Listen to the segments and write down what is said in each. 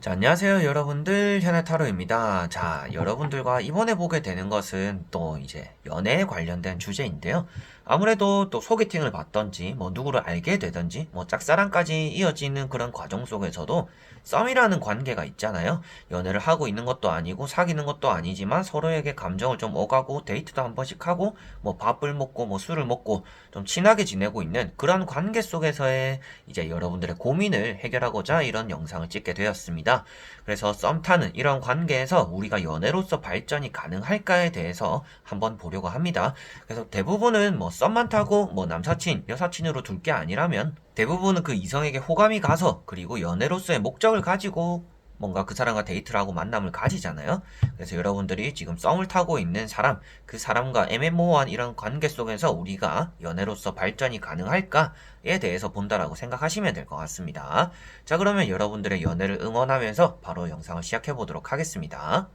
자, 안녕하세요, 여러분들. 현해타로입니다. 자, 여러분들과 이번에 보게 되는 것은 또 이제 연애에 관련된 주제인데요. 아무래도 또 소개팅을 받던지, 뭐 누구를 알게 되던지, 뭐 짝사랑까지 이어지는 그런 과정 속에서도 썸이라는 관계가 있잖아요. 연애를 하고 있는 것도 아니고 사귀는 것도 아니지만 서로에게 감정을 좀 오가고 데이트도 한 번씩 하고 뭐 밥을 먹고 뭐 술을 먹고 좀 친하게 지내고 있는 그런 관계 속에서의 이제 여러분들의 고민을 해결하고자 이런 영상을 찍게 되었습니다. 그래서 썸 타는 이런 관계에서 우리가 연애로서 발전이 가능할까에 대해서 한번 보려고 합니다. 그래서 대부분은 뭐 썸만 타고 뭐 남사친, 여사친으로 둘 게 아니라면 대부분은 그 이성에게 호감이 가서 그리고 연애로서의 목적을 가지고 뭔가 그 사람과 데이트를 하고 만남을 가지잖아요. 그래서 여러분들이 지금 썸을 타고 있는 사람, 그 사람과 애매모호한 이런 관계 속에서 우리가 연애로서 발전이 가능할까에 대해서 본다라고 생각하시면 될 것 같습니다. 자, 그러면 여러분들의 연애를 응원하면서 바로 영상을 시작해 보도록 하겠습니다.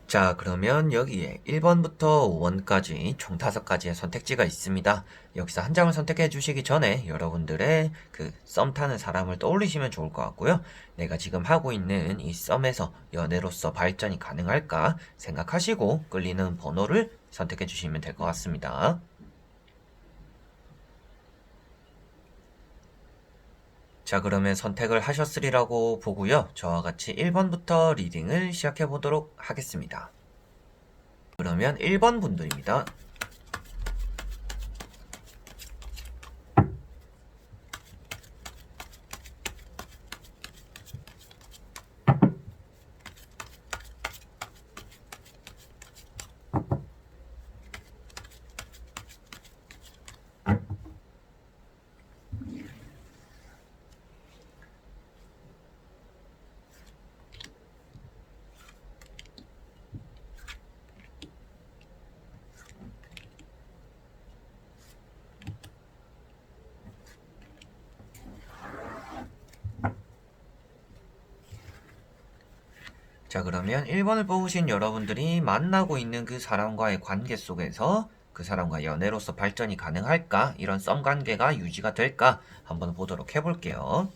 자, 그러면 여기에 1번부터 5번까지 총 5가지의 선택지가 있습니다. 여기서 한 장을 선택해 주시기 전에 여러분들의 그 썸 타는 사람을 떠올리시면 좋을 것 같고요. 내가 지금 하고 있는 이 썸에서 연애로서 발전이 가능할까 생각하시고 끌리는 번호를 선택해 주시면 될 것 같습니다. 자, 그러면 선택을 하셨으리라고 보고요. 저와 같이 1번부터 리딩을 시작해 보도록 하겠습니다. 그러면 1번 분들입니다. 자, 그러면 1번을 뽑으신 여러분들이 만나고 있는 그 사람과의 관계 속에서 그 사람과 연애로서 발전이 가능할까? 이런 썸 관계가 유지가 될까? 한번 보도록 해볼게요.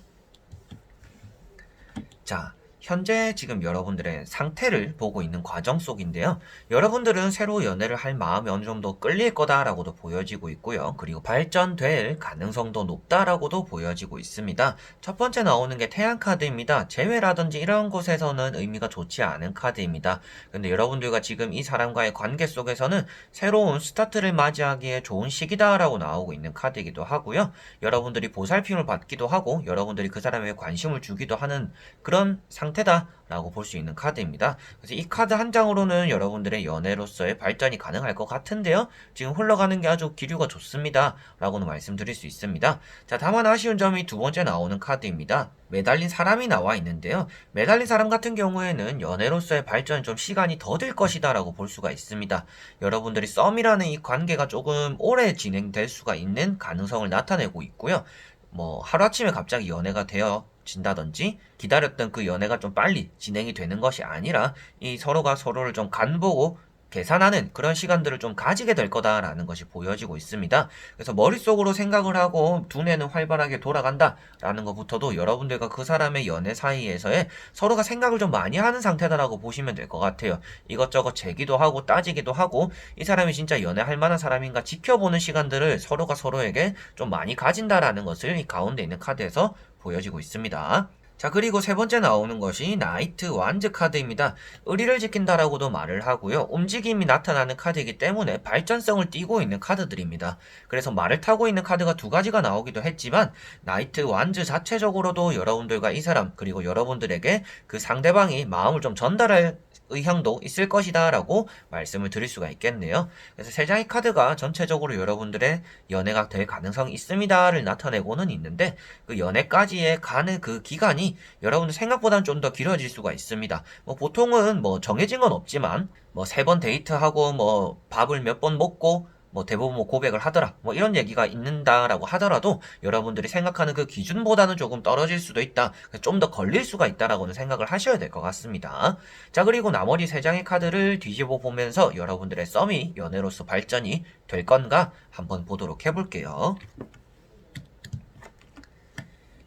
자, 현재 지금 여러분들의 상태를 보고 있는 과정 속인데요. 여러분들은 새로 연애를 할 마음이 어느 정도 끌릴 거다라고도 보여지고 있고요. 그리고 발전될 가능성도 높다라고도 보여지고 있습니다. 첫 번째 나오는 게 태양 카드입니다. 재회라든지 이런 곳에서는 의미가 좋지 않은 카드입니다. 근데 여러분들과 지금 이 사람과의 관계 속에서는 새로운 스타트를 맞이하기에 좋은 시기다라고 나오고 있는 카드이기도 하고요. 여러분들이 보살핌을 받기도 하고 여러분들이 그 사람에게 관심을 주기도 하는 그런 상태다라고 볼 수 있는 카드입니다. 그래서 이 카드 한 장으로는 여러분들의 연애로서의 발전이 가능할 것 같은데요. 지금 흘러가는 게 아주 기류가 좋습니다. 라고는 말씀드릴 수 있습니다. 자, 다만 아쉬운 점이 두 번째 나오는 카드입니다. 매달린 사람이 나와 있는데요. 매달린 사람 같은 경우에는 연애로서의 발전이 좀 시간이 더 들 것이다 라고 볼 수가 있습니다. 여러분들이 썸이라는 이 관계가 조금 오래 진행될 수가 있는 가능성을 나타내고 있고요. 뭐 하루아침에 갑자기 연애가 되어진다든지 기다렸던 그 연애가 좀 빨리 진행이 되는 것이 아니라 이 서로가 서로를 좀 간보고 계산하는 그런 시간들을 좀 가지게 될 거다라는 것이 보여지고 있습니다. 그래서 머릿속으로 생각을 하고 두뇌는 활발하게 돌아간다라는 것부터도 여러분들과 그 사람의 연애 사이에서의 서로가 생각을 좀 많이 하는 상태다라고 보시면 될 것 같아요. 이것저것 재기도 하고 따지기도 하고 이 사람이 진짜 연애할 만한 사람인가 지켜보는 시간들을 서로가 서로에게 좀 많이 가진다라는 것을 이 가운데 있는 카드에서 보여지고 있습니다. 자, 그리고 세 번째 나오는 것이 나이트 완즈 카드입니다. 의리를 지킨다라고도 말을 하고요. 움직임이 나타나는 카드이기 때문에 발전성을 띠고 있는 카드들입니다. 그래서 말을 타고 있는 카드가 두 가지가 나오기도 했지만 나이트 완즈 자체적으로도 여러분들과 이 사람 그리고 여러분들에게 그 상대방이 마음을 좀 전달할 의향도 있을 것이다 라고 말씀을 드릴 수가 있겠네요. 그래서 세 장의 카드가 전체적으로 여러분들의 연애가 될 가능성이 있습니다를 나타내고는 있는데 그 연애까지의 가는 그 기간이 여러분들 생각보다는 좀 더 길어질 수가 있습니다. 뭐 보통은 뭐 정해진 건 없지만 뭐 3번 데이트하고 뭐 밥을 몇 번 먹고 뭐 대부분 뭐 고백을 하더라 뭐 이런 얘기가 있는다라고 하더라도 여러분들이 생각하는 그 기준보다는 조금 떨어질 수도 있다. 좀 더 걸릴 수가 있다라고는 생각을 하셔야 될 것 같습니다. 자, 그리고 나머지 3장의 카드를 뒤집어 보면서 여러분들의 썸이 연애로서 발전이 될 건가 한번 보도록 해볼게요.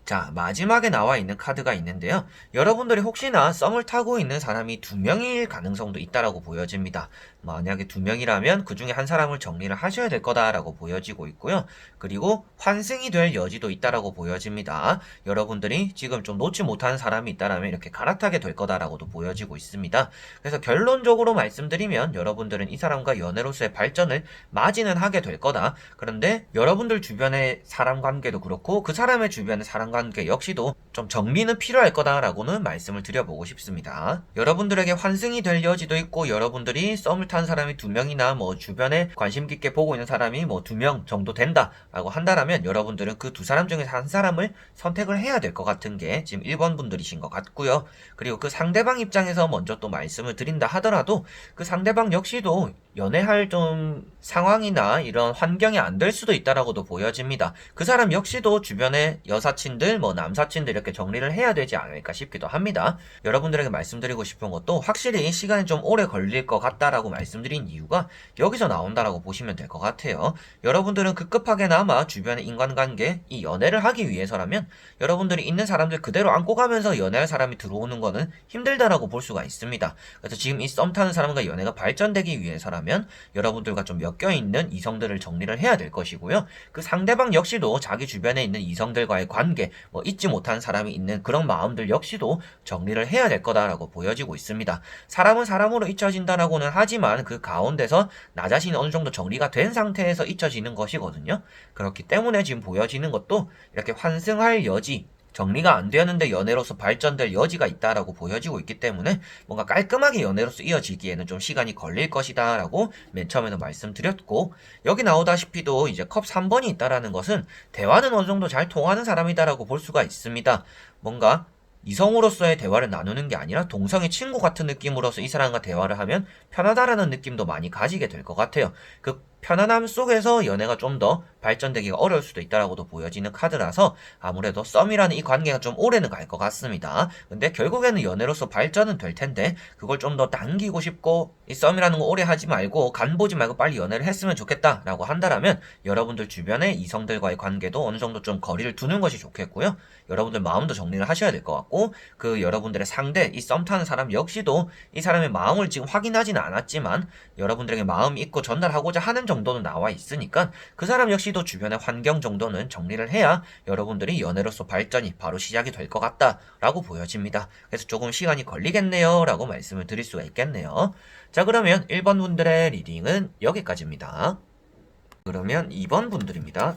자, 마지막에 나와 있는 카드가 있는데요. 여러분들이 혹시나 썸을 타고 있는 사람이 두 명일 가능성도 있다라고 보여집니다. 만약에 두 명이라면 그 중에 한 사람을 정리를 하셔야 될 거다라고 보여지고 있고요. 그리고 환승이 될 여지도 있다라고 보여집니다. 여러분들이 지금 좀 놓지 못하는 사람이 있다라면 이렇게 갈아타게 될 거다라고도 보여지고 있습니다. 그래서 결론적으로 말씀드리면 여러분들은 이 사람과 연애로서의 발전을 맞이는 하게 될 거다. 그런데 여러분들 주변의 사람 관계도 그렇고 그 사람의 주변의 사람 관계 역시도 좀 정리는 필요할 거다라고는 말씀을 드려보고 싶습니다. 여러분들에게 환승이 될 여지도 있고 여러분들이 썸을 탄 사람이 두 명이나 뭐 주변에 관심 깊게 보고 있는 사람이 뭐 두 명 정도 된다라고 한다라면 여러분들은 그 두 사람 중에서 한 사람을 선택을 해야 될 것 같은 게 지금 1번 분들이신 것 같고요. 그리고 그 상대방 입장에서 먼저 또 말씀을 드린다 하더라도 그 상대방 역시도 연애할 좀 상황이나 이런 환경이 안 될 수도 있다라고도 보여집니다. 그 사람 역시도 주변에 여사친들, 뭐 남사친들 이렇게 정리를 해야 되지 않을까 싶기도 합니다. 여러분들에게 말씀드리고 싶은 것도 확실히 시간이 좀 오래 걸릴 것 같다라고 말씀드린 이유가 여기서 나온다라고 보시면 될 것 같아요. 여러분들은 급급하게나마 주변의 인간관계, 이 연애를 하기 위해서라면 여러분들이 있는 사람들 그대로 안고 가면서 연애할 사람이 들어오는 거는 힘들다라고 볼 수가 있습니다. 그래서 지금 이 썸 타는 사람과 연애가 발전되기 위해서라면 여러분들과 좀 엮여있는 이성들을 정리를 해야 될 것이고요. 그 상대방 역시도 자기 주변에 있는 이성들과의 관계, 뭐 잊지 못한 사람이 있는 그런 마음들 역시도 정리를 해야 될 거다라고 보여지고 있습니다. 사람은 사람으로 잊혀진다라고는 하지만 그 가운데서 나 자신이 어느 정도 정리가 된 상태에서 잊혀지는 것이거든요. 그렇기 때문에 지금 보여지는 것도 이렇게 환승할 여지, 정리가 안 되었는데 연애로서 발전될 여지가 있다라고 보여지고 있기 때문에 뭔가 깔끔하게 연애로서 이어지기에는 좀 시간이 걸릴 것이다 라고 맨 처음에는 말씀드렸고, 여기 나오다시피도 이제 컵 3번이 있다라는 것은 대화는 어느 정도 잘 통하는 사람이다라고 볼 수가 있습니다. 뭔가 이성으로서의 대화를 나누는 게 아니라 동성의 친구 같은 느낌으로서 이 사람과 대화를 하면 편하다라는 느낌도 많이 가지게 될 것 같아요. 그 편안함 속에서 연애가 좀 더 발전되기가 어려울 수도 있다라고도 보여지는 카드라서 아무래도 썸이라는 이 관계가 좀 오래는 갈 것 같습니다. 근데 결국에는 연애로서 발전은 될 텐데 그걸 좀 더 당기고 싶고 이 썸이라는 거 오래 하지 말고 간 보지 말고 빨리 연애를 했으면 좋겠다라고 한다라면 여러분들 주변의 이성들과의 관계도 어느 정도 좀 거리를 두는 것이 좋겠고요. 여러분들 마음도 정리를 하셔야 될 것 같고, 그 여러분들의 상대, 이 썸 타는 사람 역시도 이 사람의 마음을 지금 확인하지는 않았지만 여러분들에게 마음이 있고 전달하고자 하는 정도는 나와 있으니까 그 사람 역시도 주변의 환경 정도는 정리를 해야 여러분들이 연애로서 발전이 바로 시작이 될 것 같다라고 보여집니다. 그래서 조금 시간이 걸리겠네요 라고 말씀을 드릴 수가 있겠네요. 자, 그러면 1번 분들의 리딩은 여기까지입니다. 그러면 2번 분들입니다.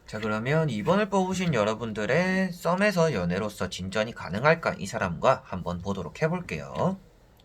자, 그러면 2번을 뽑으신 여러분들의 썸에서 연애로서 진전이 가능할까 이 사람과 한번 보도록 해볼게요.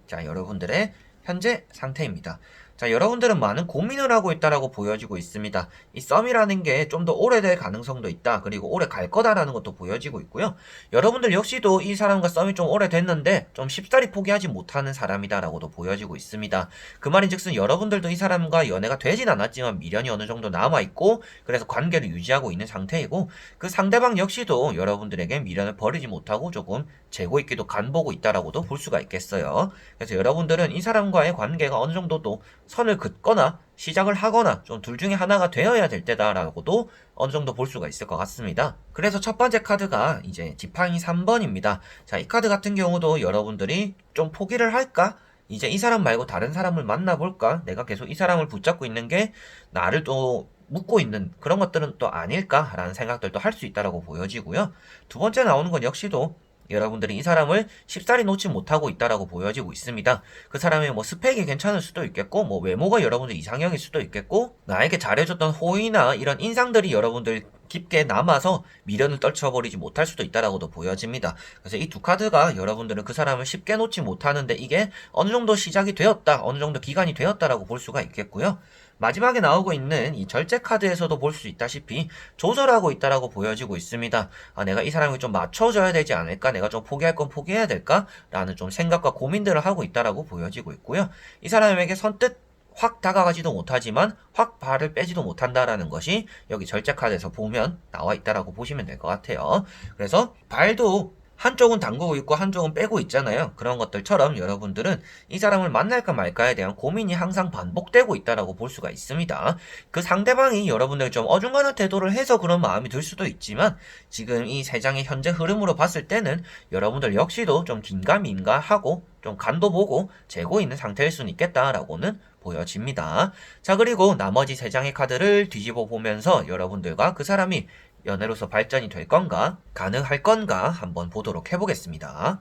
자, 여러분들의 현재 상태입니다. 자, 여러분들은 많은 고민을 하고 있다라고 보여지고 있습니다. 이 썸이라는 게 좀 더 오래될 가능성도 있다. 그리고 오래 갈 거다라는 것도 보여지고 있고요. 여러분들 역시도 이 사람과 썸이 좀 오래됐는데 좀 쉽사리 포기하지 못하는 사람이다라고도 보여지고 있습니다. 그 말인즉슨 여러분들도 이 사람과 연애가 되진 않았지만 미련이 어느 정도 남아있고 그래서 관계를 유지하고 있는 상태이고, 그 상대방 역시도 여러분들에게 미련을 버리지 못하고 조금 재고 있기도 간보고 있다라고도 볼 수가 있겠어요. 그래서 여러분들은 이 사람과의 관계가 어느 정도 또 선을 긋거나 시작을 하거나 좀 둘 중에 하나가 되어야 될 때다라고도 어느 정도 볼 수가 있을 것 같습니다. 그래서 첫 번째 카드가 이제 지팡이 3번입니다. 자, 이 카드 같은 경우도 여러분들이 좀 포기를 할까? 이제 이 사람 말고 다른 사람을 만나볼까? 내가 계속 이 사람을 붙잡고 있는 게 나를 또 묶고 있는 그런 것들은 또 아닐까라는 생각들도 할 수 있다라고 보여지고요. 두 번째 나오는 건 역시도 여러분들이 이 사람을 쉽사리 놓지 못하고 있다라고 보여지고 있습니다. 그 사람의 뭐 스펙이 괜찮을 수도 있겠고, 뭐 외모가 여러분들 이상형일 수도 있겠고, 나에게 잘해줬던 호의나 이런 인상들이 여러분들 깊게 남아서 미련을 떨쳐버리지 못할 수도 있다라고도 보여집니다. 그래서 이 두 카드가 여러분들은 그 사람을 쉽게 놓지 못하는데 이게 어느 정도 시작이 되었다, 어느 정도 기간이 되었다라고 볼 수가 있겠고요. 마지막에 나오고 있는 이 절제 카드에서도 볼 수 있다시피 조절하고 있다라고 보여지고 있습니다. 내가 이 사람이 좀 맞춰줘야 되지 않을까? 내가 좀 포기할 건 포기해야 될까? 라는 좀 생각과 고민들을 하고 있다라고 보여지고 있고요. 이 사람에게 선뜻 확 다가가지도 못하지만 확 발을 빼지도 못한다라는 것이 여기 절제 카드에서 보면 나와 있다라고 보시면 될 것 같아요. 그래서 발도 한쪽은 담그고 있고 한쪽은 빼고 있잖아요. 그런 것들처럼 여러분들은 이 사람을 만날까 말까에 대한 고민이 항상 반복되고 있다라고 볼 수가 있습니다. 그 상대방이 여러분들 좀 어중간한 태도를 해서 그런 마음이 들 수도 있지만 지금 이 세 장의 현재 흐름으로 봤을 때는 여러분들 역시도 좀 긴가민가하고 좀 간도 보고 재고 있는 상태일 수는 있겠다라고는 보여집니다. 자, 그리고 나머지 세 장의 카드를 뒤집어 보면서 여러분들과 그 사람이 연애로서 발전이 될 건가, 가능할 건가 한번 보도록 해보겠습니다.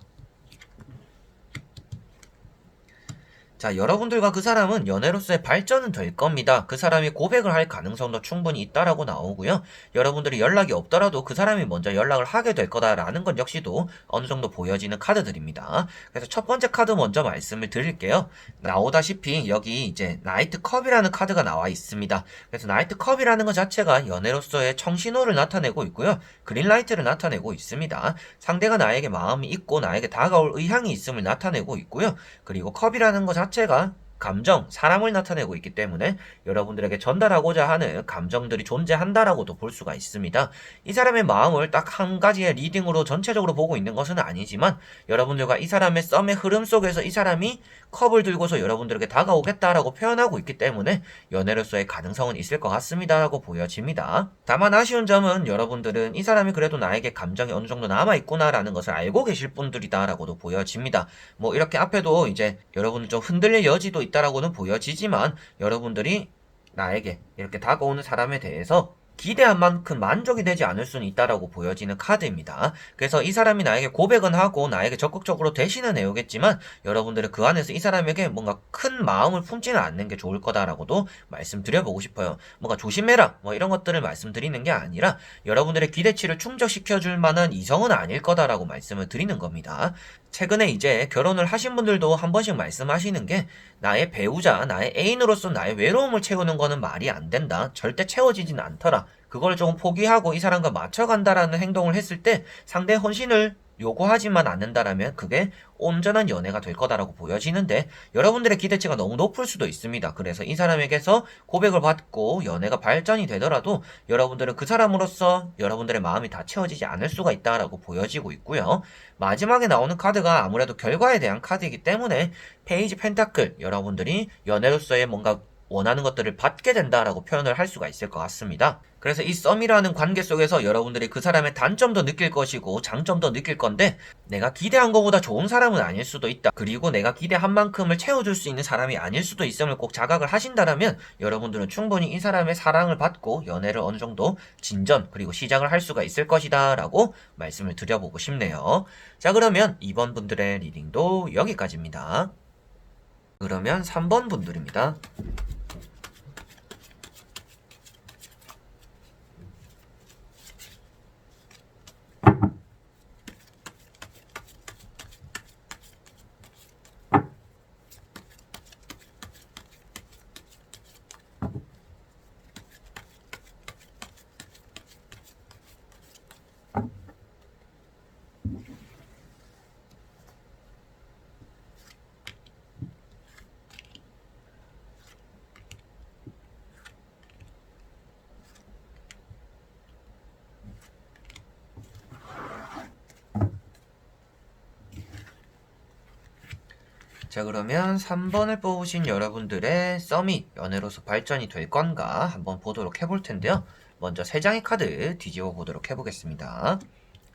자, 여러분들과 그 사람은 연애로서의 발전은 될 겁니다. 그 사람이 고백을 할 가능성도 충분히 있다라고 나오고요. 여러분들이 연락이 없더라도 그 사람이 먼저 연락을 하게 될 거다라는 건 역시도 어느 정도 보여지는 카드들입니다. 그래서 첫 번째 카드 먼저 말씀을 드릴게요. 나오다시피 여기 이제 나이트 컵이라는 카드가 나와 있습니다. 그래서 나이트 컵이라는 것 자체가 연애로서의 청신호를 나타내고 있고요. 그린라이트를 나타내고 있습니다. 상대가 나에게 마음이 있고 나에게 다가올 의향이 있음을 나타내고 있고요. 그리고 컵이라는 것 자체가 감정, 사랑을 나타내고 있기 때문에 여러분들에게 전달하고자 하는 감정들이 존재한다라고도 볼 수가 있습니다. 이 사람의 마음을 딱 한 가지의 리딩으로 전체적으로 보고 있는 것은 아니지만 여러분들과 이 사람의 썸의 흐름 속에서 이 사람이 컵을 들고서 여러분들에게 다가오겠다라고 표현하고 있기 때문에 연애로서의 가능성은 있을 것 같습니다라고 보여집니다. 다만 아쉬운 점은 여러분들은 이 사람이 그래도 나에게 감정이 어느 정도 남아있구나라는 것을 알고 계실 분들이다라고도 보여집니다. 뭐 이렇게 앞에도 이제 여러분들 좀 흔들릴 여지도 있다라고는 보여지지만 여러분들이 나에게 이렇게 다가오는 사람에 대해서 기대한 만큼 만족이 되지 않을 수는 있다라고 보여지는 카드입니다. 그래서 이 사람이 나에게 고백은 하고 나에게 적극적으로 대신은 해오겠지만 여러분들은 그 안에서 이 사람에게 뭔가 큰 마음을 품지는 않는 게 좋을 거다라고도 말씀드려보고 싶어요. 뭔가 조심해라 뭐 이런 것들을 말씀드리는 게 아니라 여러분들의 기대치를 충족시켜줄 만한 이성은 아닐 거다라고 말씀을 드리는 겁니다. 최근에 이제 결혼을 하신 분들도 한 번씩 말씀하시는 게 나의 배우자, 나의 애인으로서 나의 외로움을 채우는 거는 말이 안 된다. 절대 채워지진 않더라. 그걸 조금 포기하고 이 사람과 맞춰간다라는 행동을 했을 때 상대의 헌신을 요구하지만 않는다라면 그게 온전한 연애가 될 거다라고 보여지는데 여러분들의 기대치가 너무 높을 수도 있습니다. 그래서 이 사람에게서 고백을 받고 연애가 발전이 되더라도 여러분들은 그 사람으로서 여러분들의 마음이 다 채워지지 않을 수가 있다라고 보여지고 있고요. 마지막에 나오는 카드가 아무래도 결과에 대한 카드이기 때문에 페이지 펜타클 여러분들이 연애로서의 뭔가 원하는 것들을 받게 된다라고 표현을 할 수가 있을 것 같습니다. 그래서 이 썸이라는 관계 속에서 여러분들이 그 사람의 단점도 느낄 것이고 장점도 느낄 건데 내가 기대한 것보다 좋은 사람은 아닐 수도 있다. 그리고 내가 기대한 만큼을 채워줄 수 있는 사람이 아닐 수도 있음을 꼭 자각을 하신다라면 여러분들은 충분히 이 사람의 사랑을 받고 연애를 어느 정도 진전 그리고 시작을 할 수가 있을 것이다 라고 말씀을 드려보고 싶네요. 자, 그러면 2번 분들의 리딩도 여기까지입니다. 그러면 3번 분들입니다. 자, 그러면 3번을 뽑으신 여러분들의 썸이 연애로서 발전이 될 건가 한번 보도록 해볼 텐데요. 먼저 3장의 카드 뒤집어 보도록 해보겠습니다.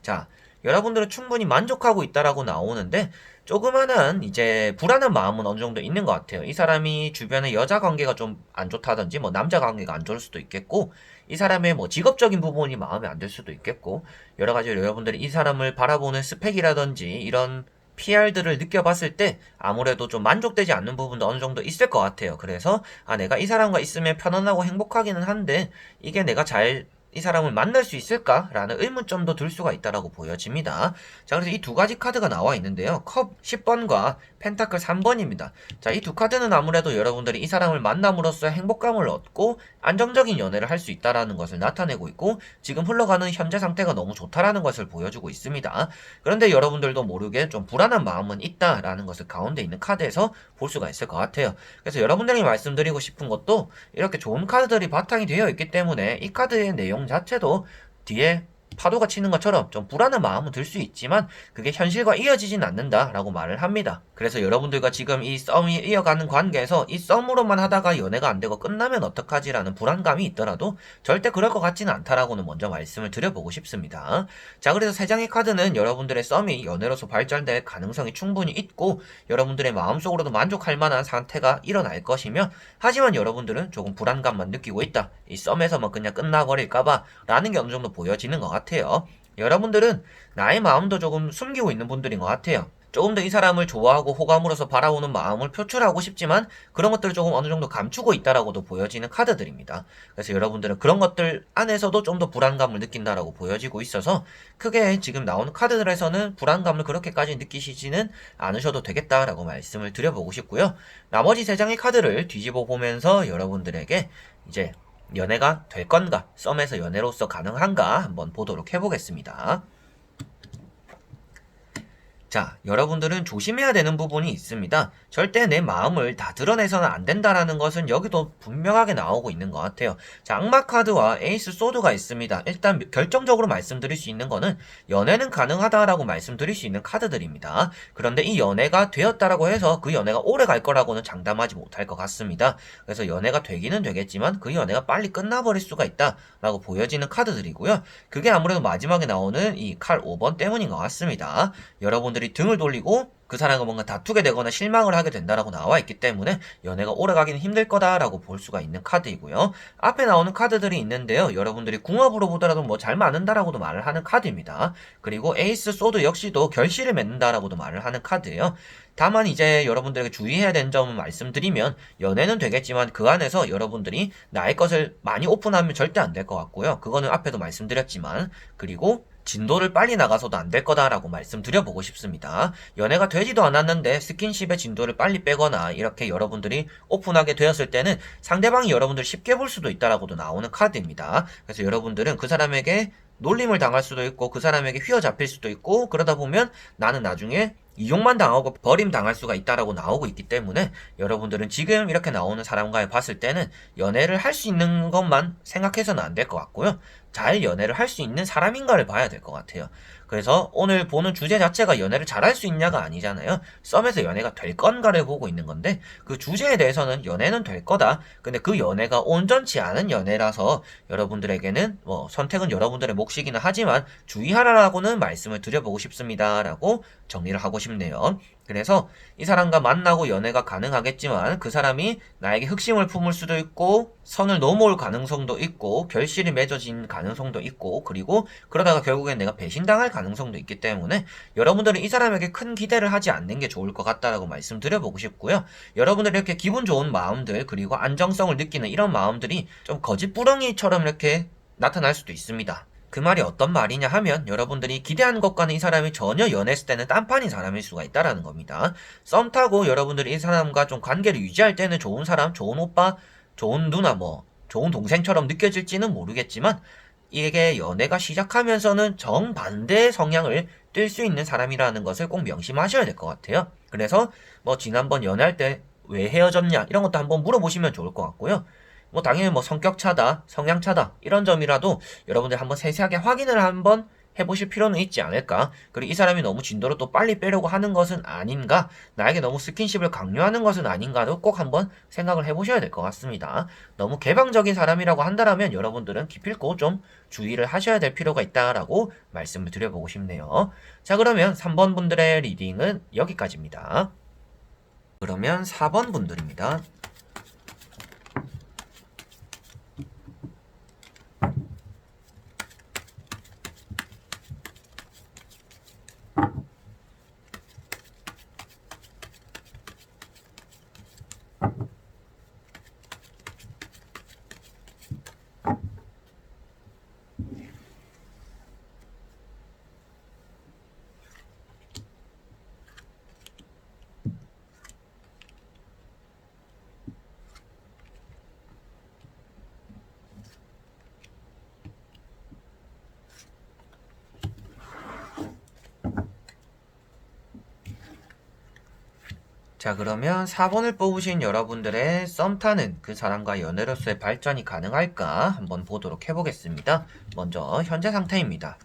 자, 여러분들은 충분히 만족하고 있다라고 나오는데 조그만한 이제 불안한 마음은 어느 정도 있는 것 같아요. 이 사람이 주변에 여자 관계가 좀 안 좋다든지 뭐 남자 관계가 안 좋을 수도 있겠고 이 사람의 뭐 직업적인 부분이 마음에 안 들 수도 있겠고 여러 가지 여러분들이 이 사람을 바라보는 스펙이라든지 이런 PR들을 느껴봤을 때 아무래도 좀 만족되지 않는 부분도 어느 정도 있을 것 같아요. 그래서 내가 이 사람과 있으면 편안하고 행복하기는 한데 이게 내가 잘 이 사람을 만날 수 있을까라는 의문점도 들 수가 있다라고 보여집니다. 자, 그래서 이 두 가지 카드가 나와 있는데요. 컵 10번과 펜타클 3번입니다. 자, 이 두 카드는 아무래도 여러분들이 이 사람을 만남으로써 행복감을 얻고 안정적인 연애를 할 수 있다라는 것을 나타내고 있고, 지금 흘러가는 현재 상태가 너무 좋다라는 것을 보여주고 있습니다. 그런데 여러분들도 모르게 좀 불안한 마음은 있다라는 것을 가운데 있는 카드에서 볼 수가 있을 것 같아요. 그래서 여러분들이 말씀드리고 싶은 것도, 이렇게 좋은 카드들이 바탕이 되어 있기 때문에 이 카드의 내용 자체도 뒤에 파도가 치는 것처럼 좀 불안한 마음은 들 수 있지만 그게 현실과 이어지진 않는다라고 말을 합니다. 그래서 여러분들과 지금 이 썸이 이어가는 관계에서 이 썸으로만 하다가 연애가 안 되고 끝나면 어떡하지라는 불안감이 있더라도 절대 그럴 것 같지는 않다라고는 먼저 말씀을 드려보고 싶습니다. 자, 그래서 세 장의 카드는 여러분들의 썸이 연애로서 발전될 가능성이 충분히 있고, 여러분들의 마음속으로도 만족할 만한 상태가 일어날 것이며, 하지만 여러분들은 조금 불안감만 느끼고 있다, 이 썸에서만 그냥 끝나버릴까봐 라는 게 어느 정도 보여지는 것 같아요. 여러분들은 나의 마음도 조금 숨기고 있는 분들인 것 같아요. 조금 더 이 사람을 좋아하고 호감으로서 바라오는 마음을 표출하고 싶지만 그런 것들을 조금 어느 정도 감추고 있다라고도 보여지는 카드들입니다. 그래서 여러분들은 그런 것들 안에서도 좀 더 불안감을 느낀다라고 보여지고 있어서, 크게 지금 나오는 카드들에서는 불안감을 그렇게까지 느끼시지는 않으셔도 되겠다라고 말씀을 드려보고 싶고요. 나머지 세 장의 카드를 뒤집어 보면서 여러분들에게 이제 연애가 될 건가, 썸에서 연애로서 가능한가 한번 보도록 해보겠습니다. 자, 여러분들은 조심해야 되는 부분이 있습니다. 절대 내 마음을 다 드러내서는 안 된다라는 것은 여기도 분명하게 나오고 있는 것 같아요. 자, 악마 카드와 에이스 소드가 있습니다. 일단 결정적으로 말씀드릴 수 있는 거는 연애는 가능하다라고 말씀드릴 수 있는 카드들입니다. 그런데 이 연애가 되었다라고 해서 그 연애가 오래 갈 거라고는 장담하지 못할 것 같습니다. 그래서 연애가 되기는 되겠지만 그 연애가 빨리 끝나버릴 수가 있다라고 보여지는 카드들이고요. 그게 아무래도 마지막에 나오는 이 칼 5번 때문인 것 같습니다. 여러분들이 등을 돌리고 그 사람과 뭔가 다투게 되거나 실망을 하게 된다라고 나와 있기 때문에 연애가 오래가기는 힘들 거다라고 볼 수가 있는 카드이고요. 앞에 나오는 카드들이 있는데요. 여러분들이 궁합으로 보더라도 뭐 잘 맞는다라고도 말을 하는 카드입니다. 그리고 에이스 소드 역시도 결실을 맺는다라고도 말을 하는 카드예요. 다만 이제 여러분들에게 주의해야 되는 점을 말씀드리면, 연애는 되겠지만 그 안에서 여러분들이 나의 것을 많이 오픈하면 절대 안 될 것 같고요. 그거는 앞에도 말씀드렸지만, 그리고 진도를 빨리 나가서도 안 될 거다라고 말씀드려보고 싶습니다. 연애가 되지도 않았는데 스킨십의 진도를 빨리 빼거나 이렇게 여러분들이 오픈하게 되었을 때는 상대방이 여러분들을 쉽게 볼 수도 있다라고도 나오는 카드입니다. 그래서 여러분들은 그 사람에게 놀림을 당할 수도 있고 그 사람에게 휘어잡힐 수도 있고, 그러다 보면 나는 나중에 이용만 당하고 버림당할 수가 있다라고 나오고 있기 때문에, 여러분들은 지금 이렇게 나오는 사람과 봤을 때는 연애를 할 수 있는 것만 생각해서는 안 될 것 같고요. 잘 연애를 할 수 있는 사람인가를 봐야 될 것 같아요. 그래서 오늘 보는 주제 자체가 연애를 잘할 수 있냐가 아니잖아요. 썸에서 연애가 될 건가를 보고 있는 건데, 그 주제에 대해서는 연애는 될 거다. 근데 그 연애가 온전치 않은 연애라서 여러분들에게는 선택은 여러분들의 몫이기는 하지만 주의하라라고는 말씀을 드려보고 싶습니다. 라고 정리를 하고 싶네요. 그래서 이 사람과 만나고 연애가 가능하겠지만 그 사람이 나에게 흑심을 품을 수도 있고 선을 넘어올 가능성도 있고 결실이 맺어진 가능성도 있고, 그리고 그러다가 결국엔 내가 배신당할 가능성도 있기 때문에 여러분들은 이 사람에게 큰 기대를 하지 않는 게 좋을 것 같다라고 말씀드려보고 싶고요. 여러분들이 이렇게 기분 좋은 마음들, 그리고 안정성을 느끼는 이런 마음들이 좀 거짓부렁이처럼 이렇게 나타날 수도 있습니다. 그 말이 어떤 말이냐 하면, 여러분들이 기대한 것과는 이 사람이 전혀 연애했을 때는 딴판인 사람일 수가 있다라는 겁니다. 썸 타고 여러분들이 이 사람과 좀 관계를 유지할 때는 좋은 사람, 좋은 오빠, 좋은 누나, 좋은 동생처럼 느껴질지는 모르겠지만, 이게 연애가 시작하면서는 정반대의 성향을 띨 수 있는 사람이라는 것을 꼭 명심하셔야 될 것 같아요. 그래서 지난번 연애할 때 왜 헤어졌냐 이런 것도 한번 물어보시면 좋을 것 같고요. 당연히 성격 차다, 성향 차다 이런 점이라도 여러분들 한번 세세하게 확인을 한번 해보실 필요는 있지 않을까. 그리고 이 사람이 너무 진도를 또 빨리 빼려고 하는 것은 아닌가, 나에게 너무 스킨십을 강요하는 것은 아닌가도 꼭 한번 생각을 해보셔야 될 것 같습니다. 너무 개방적인 사람이라고 한다면 여러분들은 기필코 좀 주의를 하셔야 될 필요가 있다라고 말씀을 드려보고 싶네요. 자, 그러면 3번 분들의 리딩은 여기까지입니다. 그러면 4번 분들입니다. 자, 그러면 4번을 뽑으신 여러분들의 썸 타는 그 사람과 연애로서의 발전이 가능할까 한번 보도록 해보겠습니다. 먼저 현재 상태입니다.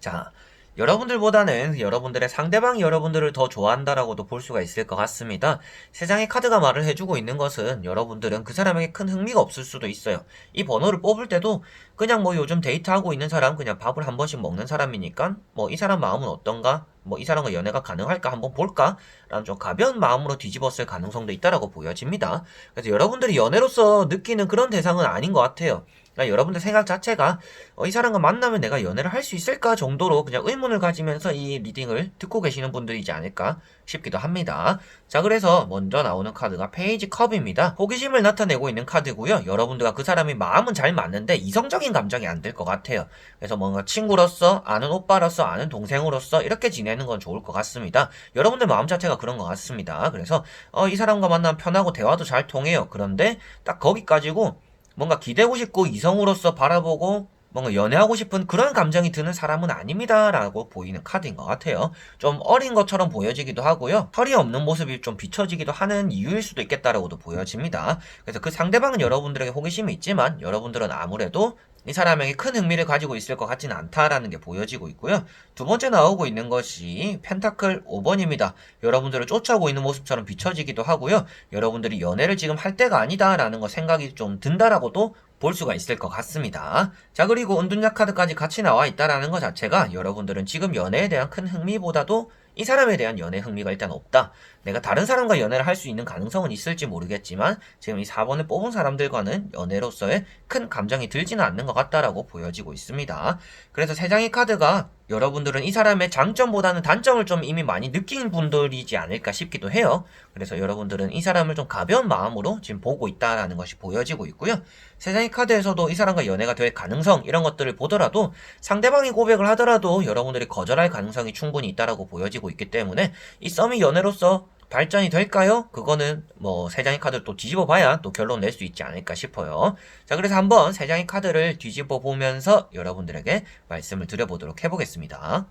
자, 여러분들보다는 여러분들의 상대방이 여러분들을 더 좋아한다라고도 볼 수가 있을 것 같습니다. 세 장의 카드가 말을 해주고 있는 것은 여러분들은 그 사람에게 큰 흥미가 없을 수도 있어요. 이 번호를 뽑을 때도 그냥 뭐 요즘 데이트하고 있는 사람, 그냥 밥을 한 번씩 먹는 사람이니까 뭐 이 사람 마음은 어떤가? 뭐 이 사람과 연애가 가능할까 한번 볼까? 라는 좀 가벼운 마음으로 뒤집었을 가능성도 있다라고 보여집니다. 그래서 여러분들이 연애로서 느끼는 그런 대상은 아닌 것 같아요. 그러니까 여러분들 생각 자체가 이 사람과 만나면 내가 연애를 할 수 있을까 정도로 그냥 의문을 가지면서 이 리딩을 듣고 계시는 분들이지 않을까 싶기도 합니다. 자, 그래서 먼저 나오는 카드가 페이지 컵입니다. 호기심을 나타내고 있는 카드고요. 여러분들과 그 사람이 마음은 잘 맞는데 이성적인 감정이 안 들 것 같아요. 그래서 뭔가 친구로서, 아는 오빠로서, 아는 동생으로서 이렇게 지내는 건 좋을 것 같습니다. 여러분들 마음 자체가 그런 것 같습니다. 그래서 이 사람과 만나면 편하고 대화도 잘 통해요. 그런데 딱 거기까지고 뭔가 기대고 싶고 이성으로서 바라보고 뭔가 연애하고 싶은 그런 감정이 드는 사람은 아닙니다 라고 보이는 카드인 것 같아요. 좀 어린 것처럼 보여지기도 하고요. 털이 없는 모습이 좀 비춰지기도 하는 이유일 수도 있겠다라고도 보여집니다. 그래서 그 상대방은 여러분들에게 호기심이 있지만 여러분들은 아무래도 이 사람에게 큰 흥미를 가지고 있을 것 같지는 않다라는 게 보여지고 있고요. 두 번째 나오고 있는 것이 펜타클 5번입니다. 여러분들을 쫓아오고 있는 모습처럼 비춰지기도 하고요. 여러분들이 연애를 지금 할 때가 아니다라는 거 생각이 좀 든다라고도 볼 수가 있을 것 같습니다. 자, 그리고 은둔자 카드까지 같이 나와 있다라는 것 자체가 여러분들은 지금 연애에 대한 큰 흥미보다도 이 사람에 대한 연애 흥미가 일단 없다. 내가 다른 사람과 연애를 할 수 있는 가능성은 있을지 모르겠지만 지금 이 4번을 뽑은 사람들과는 연애로서의 큰 감정이 들지는 않는 것 같다라고 보여지고 있습니다. 그래서 세 장의 카드가 여러분들은 이 사람의 장점보다는 단점을 좀 이미 많이 느낀 분들이지 않을까 싶기도 해요. 그래서 여러분들은 이 사람을 좀 가벼운 마음으로 지금 보고 있다라는 것이 보여지고 있고요. 세 장의 카드에서도 이 사람과 연애가 될 가능성 이런 것들을 보더라도 상대방이 고백을 하더라도 여러분들이 거절할 가능성이 충분히 있다라고 보여지고 있기 때문에 이 썸이 연애로서 발전이 될까요? 그거는 뭐 세 장의 카드를 또 뒤집어 봐야 또 결론 낼 수 있지 않을까 싶어요. 자, 그래서 한번 세 장의 카드를 뒤집어 보면서 여러분들에게 말씀을 드려보도록 해보겠습니다.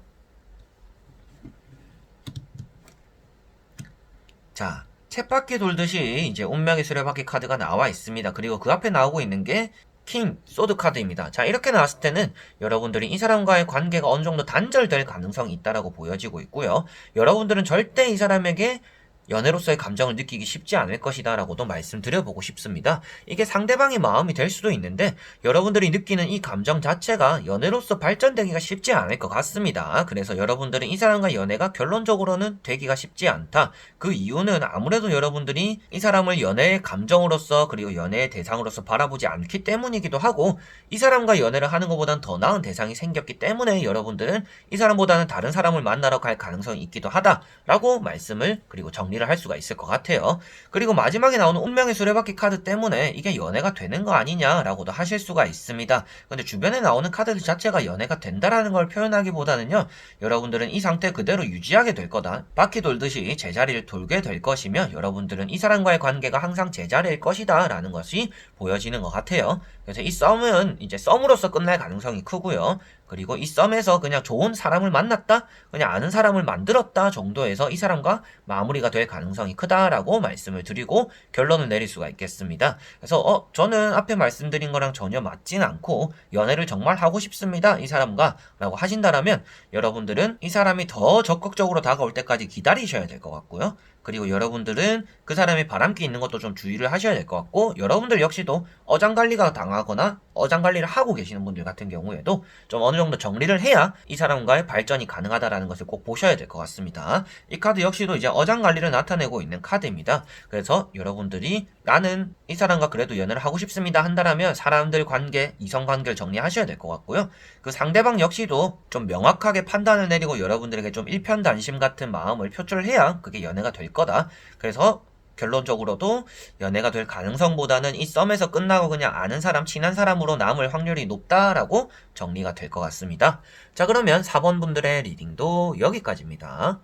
자, 쳇바퀴 돌듯이 이제 운명의 수레바퀴 카드가 나와 있습니다. 그리고 그 앞에 나오고 있는 게 킹, 소드 카드입니다. 자, 이렇게 나왔을 때는 여러분들이 이 사람과의 관계가 어느 정도 단절될 가능성이 있다라고 보여지고 있고요. 여러분들은 절대 이 사람에게 연애로서의 감정을 느끼기 쉽지 않을 것이다 라고도 말씀드려보고 싶습니다. 이게 상대방의 마음이 될 수도 있는데 여러분들이 느끼는 이 감정 자체가 연애로서 발전되기가 쉽지 않을 것 같습니다. 그래서 여러분들은 이 사람과 연애가 결론적으로는 되기가 쉽지 않다. 그 이유는 아무래도 여러분들이 이 사람을 연애의 감정으로서 그리고 연애의 대상으로서 바라보지 않기 때문이기도 하고 이 사람과 연애를 하는 것보다는 더 나은 대상이 생겼기 때문에 여러분들은 이 사람보다는 다른 사람을 만나러 갈 가능성이 있기도 하다라고 말씀을 그리고 정리를 할 수가 있을 것 같아요. 그리고 마지막에 나오는 운명의 수레바퀴 카드 때문에 이게 연애가 되는 거 아니냐라고도 하실 수가 있습니다. 근데 주변에 나오는 카드들 자체가 연애가 된다라는 걸 표현하기보다는요. 여러분들은 이 상태 그대로 유지하게 될 거다. 바퀴 돌듯이 제자리를 돌게 될 것이며 여러분들은 이 사람과의 관계가 항상 제자리일 것이다 라는 것이 보여지는 것 같아요. 그래서 이 썸은 이제 썸으로서 끝날 가능성이 크고요. 그리고 이 썸에서 그냥 좋은 사람을 만났다? 그냥 아는 사람을 만들었다 정도에서 이 사람과 마무리가 될 가능성이 크다라고 말씀을 드리고 결론을 내릴 수가 있겠습니다. 그래서 저는 앞에 말씀드린 거랑 전혀 맞진 않고 연애를 정말 하고 싶습니다. 이 사람과 라고 하신다라면 여러분들은 이 사람이 더 적극적으로 다가올 때까지 기다리셔야 될 것 같고요. 그리고 여러분들은 그 사람이 바람기 있는 것도 좀 주의를 하셔야 될 것 같고 여러분들 역시도 어장관리가 당하거나 어장관리를 하고 계시는 분들 같은 경우에도 좀 어느 정도 정리를 해야 이 사람과의 발전이 가능하다라는 것을 꼭 보셔야 될 것 같습니다. 이 카드 역시도 이제 어장관리를 나타내고 있는 카드입니다. 그래서 여러분들이 나는 이 사람과 그래도 연애를 하고 싶습니다 한다라면 사람들 관계, 이성관계를 정리하셔야 될 것 같고요. 그 상대방 역시도 좀 명확하게 판단을 내리고 여러분들에게 좀 일편단심 같은 마음을 표출해야 그게 연애가 될 거다. 그래서 결론적으로도 연애가 될 가능성보다는 이 썸에서 끝나고 그냥 아는 사람, 친한 사람으로 남을 확률이 높다라고 정리가 될 것 같습니다. 자, 그러면 4번 분들의 리딩도 여기까지입니다.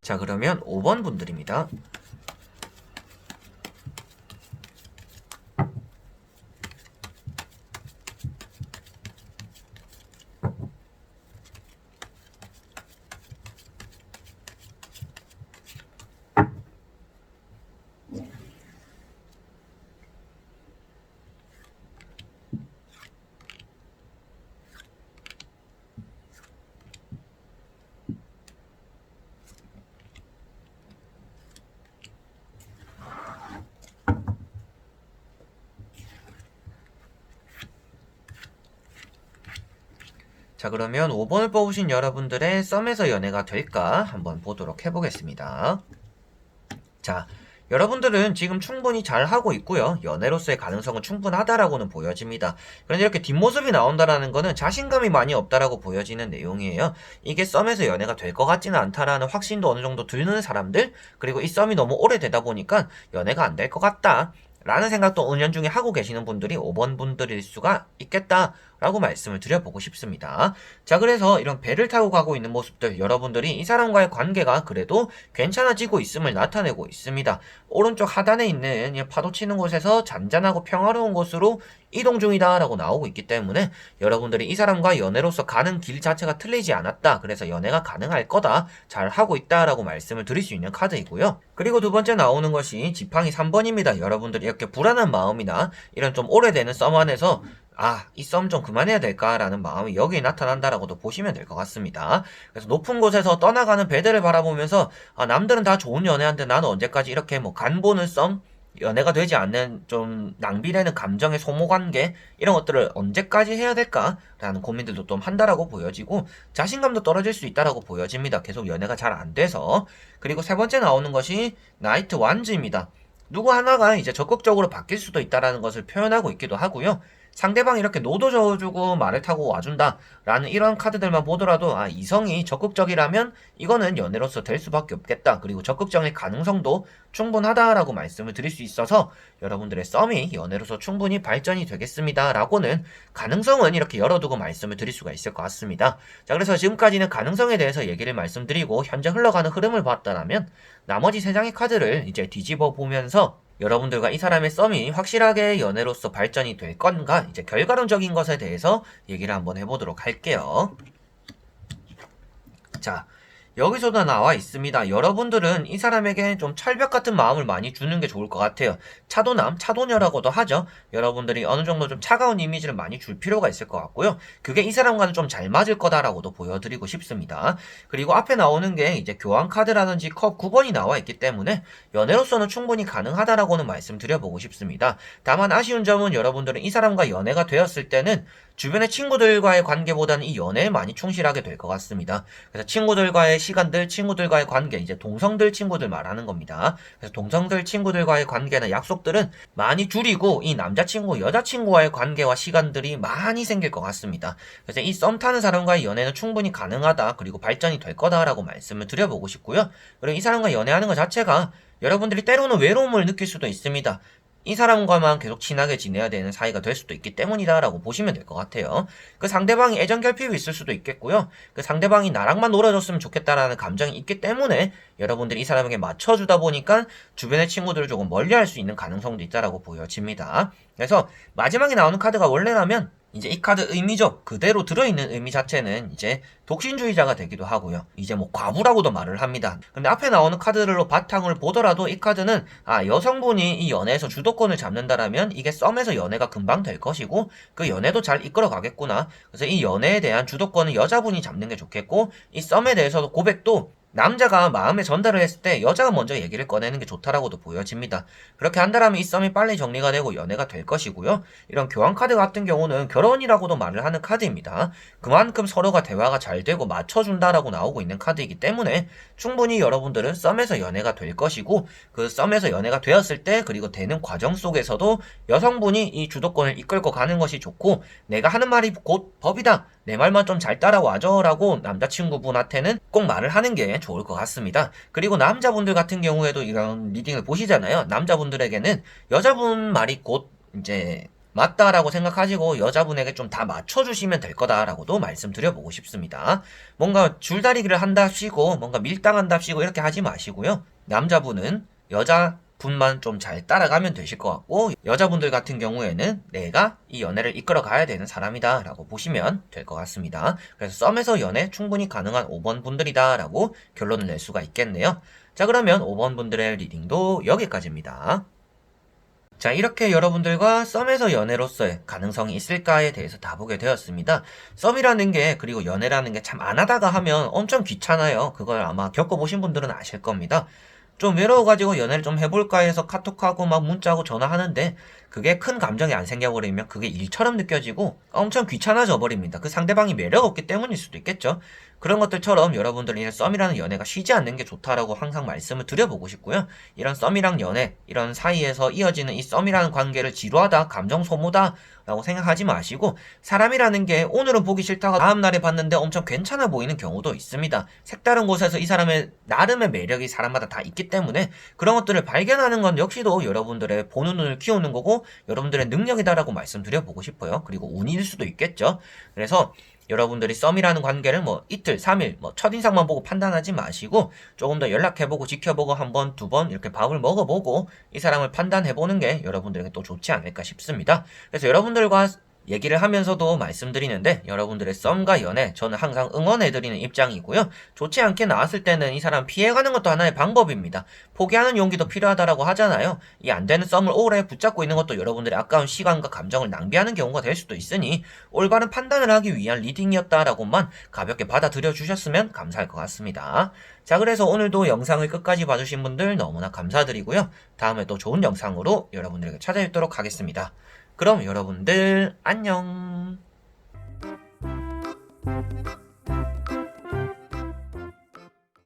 자, 그러면 5번 분들입니다. 자, 그러면 5번을 뽑으신 여러분들의 썸에서 연애가 될까 한번 보도록 해보겠습니다. 자, 여러분들은 지금 충분히 잘하고 있고요. 연애로서의 가능성은 충분하다라고는 보여집니다. 그런데 이렇게 뒷모습이 나온다라는 거는 자신감이 많이 없다라고 보여지는 내용이에요. 이게 썸에서 연애가 될 것 같지는 않다라는 확신도 어느 정도 드는 사람들, 그리고 이 썸이 너무 오래되다 보니까 연애가 안 될 것 같다 라는 생각도 은연중에 하고 계시는 분들이 5번 분들일 수가 있겠다라고 말씀을 드려보고 싶습니다. 자, 그래서 이런 배를 타고 가고 있는 모습들, 여러분들이 이 사람과의 관계가 그래도 괜찮아지고 있음을 나타내고 있습니다. 오른쪽 하단에 있는 파도 치는 곳에서 잔잔하고 평화로운 곳으로 이동 중이다 라고 나오고 있기 때문에 여러분들이 이 사람과 연애로서 가는 길 자체가 틀리지 않았다, 그래서 연애가 가능할 거다, 잘 하고 있다 라고 말씀을 드릴 수 있는 카드이고요. 그리고 두 번째 나오는 것이 지팡이 3번입니다. 여러분들이 이렇게 불안한 마음이나 이런 좀 오래되는 썸 안에서 이 썸 좀 그만해야 될까라는 마음이 여기에 나타난다라고도 보시면 될 것 같습니다. 그래서 높은 곳에서 떠나가는 배들을 바라보면서 남들은 다 좋은 연애하는데 나는 언제까지 이렇게 뭐 간보는 썸, 연애가 되지 않는 좀 낭비되는 감정의 소모 관계, 이런 것들을 언제까지 해야 될까라는 고민들도 좀 한다라고 보여지고, 자신감도 떨어질 수 있다라고 보여집니다. 계속 연애가 잘 안 돼서. 그리고 세 번째 나오는 것이 나이트 완즈입니다. 누구 하나가 이제 적극적으로 바뀔 수도 있다라는 것을 표현하고 있기도 하고요. 상대방이 이렇게 노도 저어주고 말을 타고 와준다 라는 이런 카드들만 보더라도 이성이 적극적이라면 이거는 연애로서 될 수밖에 없겠다, 그리고 적극적인 가능성도 충분하다라고 말씀을 드릴 수 있어서 여러분들의 썸이 연애로서 충분히 발전이 되겠습니다 라고는 가능성은 이렇게 열어두고 말씀을 드릴 수가 있을 것 같습니다. 자, 그래서 지금까지는 가능성에 대해서 얘기를 말씀드리고 현재 흘러가는 흐름을 봤다면, 나머지 세 장의 카드를 이제 뒤집어 보면서 여러분들과 이 사람의 썸이 확실하게 연애로서 발전이 될 건가, 이제 결과론적인 것에 대해서 얘기를 한번 해보도록 할게요. 자, 여기서도 나와 있습니다. 여러분들은 이 사람에게 좀 철벽 같은 마음을 많이 주는 게 좋을 것 같아요. 차도남, 차도녀라고도 하죠. 여러분들이 어느 정도 좀 차가운 이미지를 많이 줄 필요가 있을 것 같고요. 그게 이 사람과는 좀 잘 맞을 거다라고도 보여드리고 싶습니다. 그리고 앞에 나오는 게 이제 교환 카드라든지 컵 9번이 나와 있기 때문에 연애로서는 충분히 가능하다라고는 말씀드려보고 싶습니다. 다만 아쉬운 점은 여러분들은 이 사람과 연애가 되었을 때는 주변의 친구들과의 관계보다는 이 연애에 많이 충실하게 될 것 같습니다. 그래서 친구들과의 시간들, 친구들과의 관계, 이제 동성들 친구들 말하는 겁니다. 그래서 동성들 친구들과의 관계나 약속들은 많이 줄이고 이 남자친구, 여자친구와의 관계와 시간들이 많이 생길 것 같습니다. 그래서 이 썸 타는 사람과의 연애는 충분히 가능하다, 그리고 발전이 될 거다라고 말씀을 드려보고 싶고요. 그리고 이 사람과 연애하는 것 자체가 여러분들이 때로는 외로움을 느낄 수도 있습니다. 이 사람과만 계속 친하게 지내야 되는 사이가 될 수도 있기 때문이다 라고 보시면 될 것 같아요. 그 상대방이 애정 결핍이 있을 수도 있겠고요. 그 상대방이 나랑만 놀아줬으면 좋겠다라는 감정이 있기 때문에 여러분들이 이 사람에게 맞춰주다 보니까 주변의 친구들을 조금 멀리할 수 있는 가능성도 있다라고 보여집니다. 그래서 마지막에 나오는 카드가 원래라면 이제 이 카드 의미죠. 그대로 들어있는 의미 자체는 이제 독신주의자가 되기도 하고요. 이제 뭐 과부라고도 말을 합니다. 근데 앞에 나오는 카드들로 바탕을 보더라도 이 카드는 여성분이 이 연애에서 주도권을 잡는다라면 이게 썸에서 연애가 금방 될 것이고 그 연애도 잘 이끌어 가겠구나. 그래서 이 연애에 대한 주도권은 여자분이 잡는 게 좋겠고, 이 썸에 대해서도 고백도 남자가 마음에 전달을 했을 때 여자가 먼저 얘기를 꺼내는 게 좋다라고도 보여집니다. 그렇게 한다라면 이 썸이 빨리 정리가 되고 연애가 될 것이고요. 이런 교환 카드 같은 경우는 결혼이라고도 말을 하는 카드입니다. 그만큼 서로가 대화가 잘 되고 맞춰준다라고 나오고 있는 카드이기 때문에 충분히 여러분들은 썸에서 연애가 될 것이고, 그 썸에서 연애가 되었을 때 그리고 되는 과정 속에서도 여성분이 이 주도권을 이끌고 가는 것이 좋고, 내가 하는 말이 곧 법이다, 내 말만 좀 잘 따라와줘 라고 남자친구분한테는 꼭 말을 하는 게 좋을 것 같습니다. 그리고 남자분들 같은 경우에도 이런 리딩을 보시잖아요. 남자분들에게는 여자분 말이 곧 이제 맞다라고 생각하시고 여자분에게 좀 다 맞춰주시면 될 거다라고도 말씀드려보고 싶습니다. 뭔가 줄다리기를 한답시고 뭔가 밀당한답시고 이렇게 하지 마시고요. 남자분은 여자분만 좀 잘 따라가면 되실 것 같고, 여자분들 같은 경우에는 내가 이 연애를 이끌어 가야 되는 사람이다 라고 보시면 될 것 같습니다. 그래서 썸에서 연애 충분히 가능한 5번 분들이다 라고 결론을 낼 수가 있겠네요. 자, 그러면 5번 분들의 리딩도 여기까지입니다. 자, 이렇게 여러분들과 썸에서 연애로서의 가능성이 있을까에 대해서 다 보게 되었습니다. 썸이라는 게, 그리고 연애라는 게 참 안 하다가 하면 엄청 귀찮아요. 그걸 아마 겪어보신 분들은 아실 겁니다. 좀 외로워가지고 연애를 좀 해볼까 해서 카톡하고 막 문자하고 전화하는데 그게 큰 감정이 안 생겨버리면 그게 일처럼 느껴지고 엄청 귀찮아져 버립니다. 그 상대방이 매력 없기 때문일 수도 있겠죠. 그런 것들처럼 여러분들은 썸이라는 연애가 쉬지 않는 게 좋다라고 항상 말씀을 드려보고 싶고요. 이런 썸이랑 연애, 이런 사이에서 이어지는 이 썸이라는 관계를 지루하다, 감정 소모다 라고 생각하지 마시고, 사람이라는 게 오늘은 보기 싫다가 다음날에 봤는데 엄청 괜찮아 보이는 경우도 있습니다. 색다른 곳에서 이 사람의 나름의 매력이 사람마다 다 있기 때문에 그런 것들을 발견하는 건 역시도 여러분들의 보는 눈을 키우는 거고 여러분들의 능력이다라고 말씀드려보고 싶어요. 그리고 운일 수도 있겠죠. 그래서 여러분들이 썸이라는 관계를 뭐 이틀, 3일, 뭐 첫인상만 보고 판단하지 마시고 조금 더 연락해보고 지켜보고 한 번, 두 번 이렇게 밥을 먹어보고 이 사람을 판단해보는 게 여러분들에게 또 좋지 않을까 싶습니다. 그래서 여러분들과 얘기를 하면서도 말씀드리는데 여러분들의 썸과 연애 저는 항상 응원해드리는 입장이고요. 좋지 않게 나왔을 때는 이 사람 피해가는 것도 하나의 방법입니다. 포기하는 용기도 필요하다라고 하잖아요. 이 안되는 썸을 오래 붙잡고 있는 것도 여러분들의 아까운 시간과 감정을 낭비하는 경우가 될 수도 있으니 올바른 판단을 하기 위한 리딩이었다라고만 가볍게 받아들여 주셨으면 감사할 것 같습니다. 자, 그래서 오늘도 영상을 끝까지 봐주신 분들 너무나 감사드리고요. 다음에 또 좋은 영상으로 여러분들에게 찾아뵙도록 하겠습니다. 그럼 여러분들 안녕.